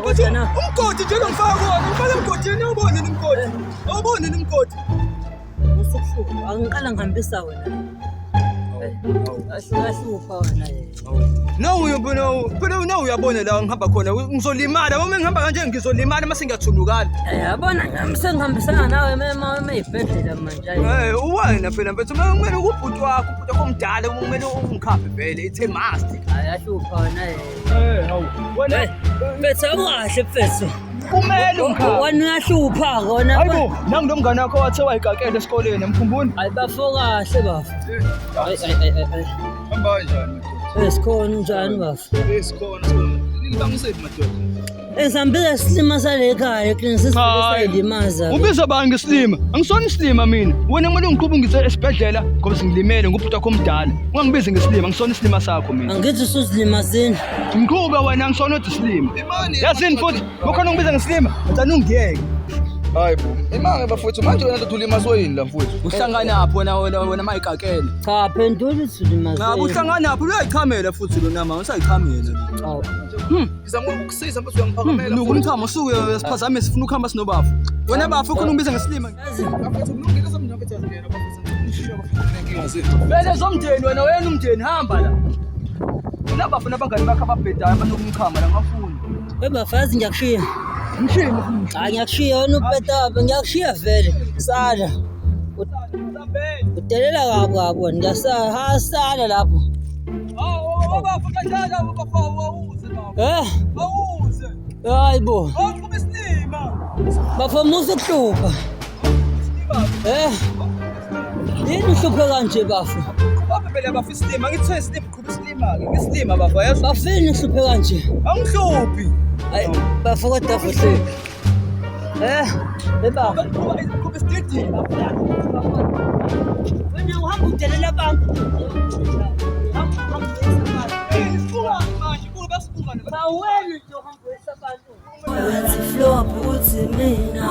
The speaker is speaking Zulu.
Kodwa umgodi nje lomfaka wona, ufaka emgodini ubone nomgodi. Awubone nomgodi. usukuhlupha angiqala ngihambisa wena. Ahlupha wena yena. No uyabona la ngihamba khona ngizolimala uma ngihamba kanje ngizolimala mase ngiyathunukala. Yabona ngami sengihambisana nawe mayibhedlela manje. Uwena phela mfethu kumele ubhuti wakho omdala kumele ungikhaphe vele ithe must. Ahlupha wena yena. Hawu wena Mfethu awukahle mfethu. kumele ungikhaphe. Wena uyahlupha kona. Hayibo nangu nomngane wakho wathe wayigakela esikoleni emkhumbuni. Hayi bafo kahle bafu. Hamba kanjani? Esikhona njani bafu? Esikhona ngibangisephi madoda. Esihambile silima sale ekhaya eklinisisi sayilimaza. Ubiza bani ngesilima? Angisona isilima mina. Wena kumele ungiqhubungise esibhedlela ngoba singilimele ngubhuti wakho omdala. Ungangibizi ngesilima, angisona isilima sakho mina. Angithi usuzilimasini. Ngiqhuba wena angisona ukuthi isilima. Yazini futhi ukhona ungibiza ngesilima, ngicela ungiyeke. Hayibo, imanga bafowethu manje wena uthulima soyini la mfowethu. Uhlangana apho wena mayigakela. Cha phendula usulimasini. Ngabe uhlangana apho uyayichamela futhi lo nama usayichamela. Awu. Ngizama ukukusiza mfowethu uyangiphakamela. Nuku umthamo usuke siphazame sifuna ukuhamba sinobafu. Wena bafu ukhona ungibiza ngesilima. Bafowethu kulungile somnyaka ngiyena bafowethu. Vele zomndeni wena umndeni hamba la. Wena bafu nabangani bakho ababhedayo banokumchama la ngafuni. Webafazi ngiyakushiya. Ngishini? Cha ngiyakushiya wena ubhedaba ngiyakushiya vele. Sada. Udelela kabi wena ngiyasala lapho. Bafu kanjani bafu awuze bafu. Awuze. Hayibo. Awuqhubha isilima. Bafa musu kuhlupha. Yini uhluphe kanje bafu? Bafu phela bafu isilima ngithe isilima qhubha isilima ke ngesilima bafu yazi. Bafini uhluphe kanje? Angihluphi. Hayi bafu kodwa futhi. Beba. Qhubha isilima. Wena uhamba udelela abantu. Bawena nje uhamba wesabalo. Wathi flop uthi mina